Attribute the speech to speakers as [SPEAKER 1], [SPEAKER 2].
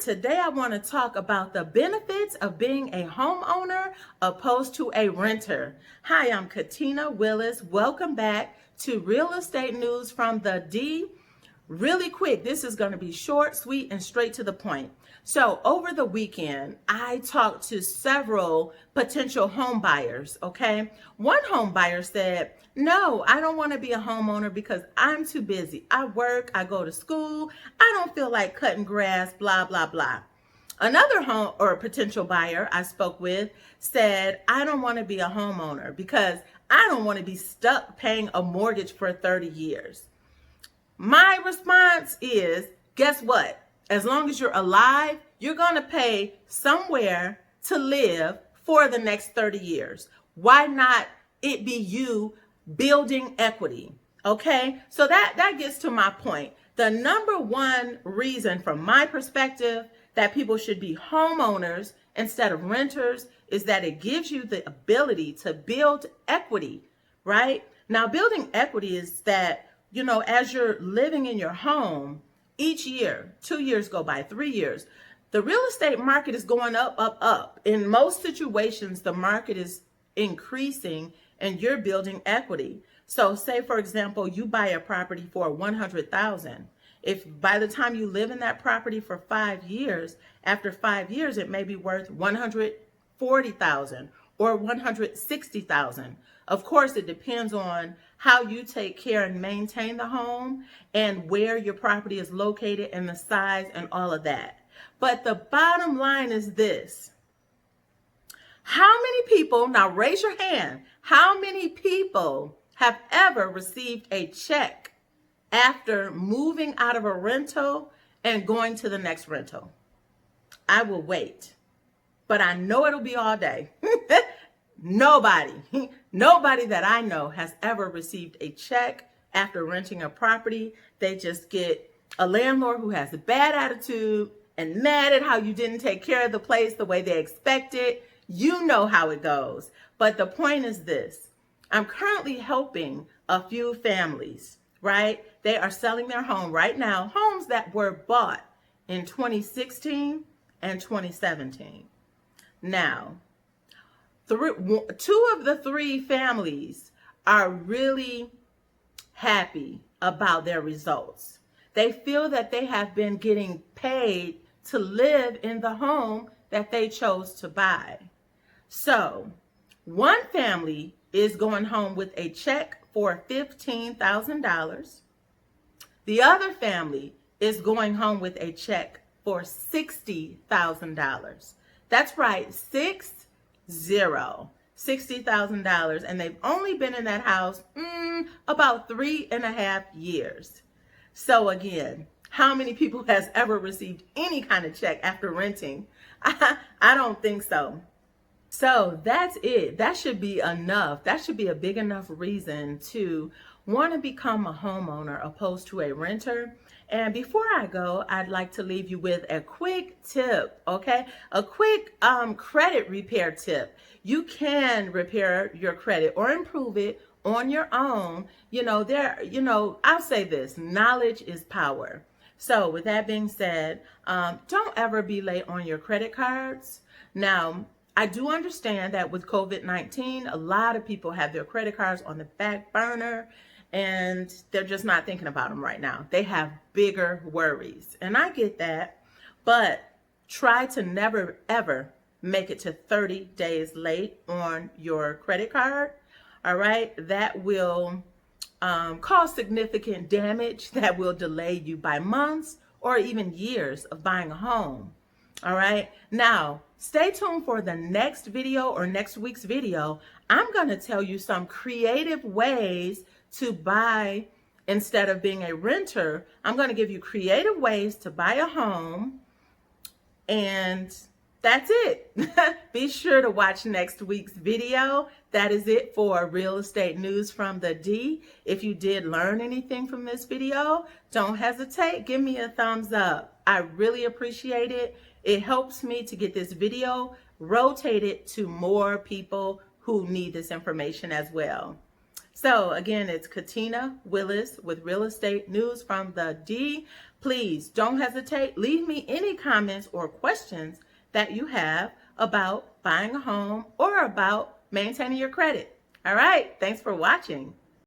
[SPEAKER 1] Today, I want to talk about the benefits of being a homeowner opposed to a renter. Hi, I'm Catina Willis. Welcome back to Real Estate News from the D. Really quick, this is going to be short, sweet, and straight to the point. So over the weekend, I talked to several potential home buyers, okay? One home buyer said, no, I don't want to be a homeowner because I'm too busy. I work, I go to school, I don't feel like cutting grass, blah, blah, blah. Another home or potential buyer I spoke with said, I don't want to be a homeowner because I don't want to be stuck paying a mortgage for 30 years. My response is, guess what? As long as you're alive, you're going to pay somewhere to live for the next 30 years. Why not it be you building equity? Okay, so that gets to my point. The number one reason from my perspective that people should be homeowners instead of renters is that it gives you the ability to build equity, right? Now, building equity is that, as you're living in your home, each year, 2 years go by, 3 years, the real estate market is going up, up, up. In most situations, the market is increasing and you're building equity. So say, for example, you buy a property for $100,000. If by the time you live in that property for 5 years, after 5 years, it may be worth $140,000 or $160,000. Of course, it depends on how you take care and maintain the home and where your property is located and the size and all of that. But the bottom line is this. How many people, now raise your hand, how many people have ever received a check after moving out of a rental and going to the next rental? I will wait, but I know it'll be all day. Nobody that I know has ever received a check after renting a property. They just get a landlord who has a bad attitude and mad at how you didn't take care of the place the way they expected. You know how it goes. But the point is this. I'm currently helping a few families, right? They are selling their home right now, homes that were bought in 2016 and 2017. Now, two of the three families are really happy about their results. They feel that they have been getting paid to live in the home that they chose to buy. So, one family is going home with a check for $15,000. The other family is going home with a check for $60,000. That's right, $60,000, and they've only been in that house about 3.5 years. So again, how many people has ever received any kind of check after renting? I don't think so. So that's it. That should be enough. That should be a big enough reason to want to become a homeowner opposed to a renter. And before I go, I'd like to leave you with a quick tip, okay? A quick credit repair tip. You can repair your credit or improve it on your own. I'll say this, knowledge is power. So with that being said, don't ever be late on your credit cards. Now, I do understand that with COVID-19, a lot of people have their credit cards on the back burner and they're just not thinking about them right now. They have bigger worries. And I get that, but try to never, ever make it to 30 days late on your credit card. All right. That will cause significant damage that will delay you by months or even years of buying a home. All right. Now, stay tuned for the next video or next week's video. I'm going to tell you some creative ways to buy instead of being a renter. I'm going to give you creative ways to buy a home. And that's it. Be sure to watch next week's video. That is it for Real Estate News from the D. If you did learn anything from this video, don't hesitate. Give me a thumbs up. I really appreciate it. It helps me to get this video rotated to more people who need this information as well. So again, it's Catina Willis with Real Estate News from the D. Please don't hesitate. Leave me any comments or questions that you have about buying a home or about maintaining your credit. All right. Thanks for watching.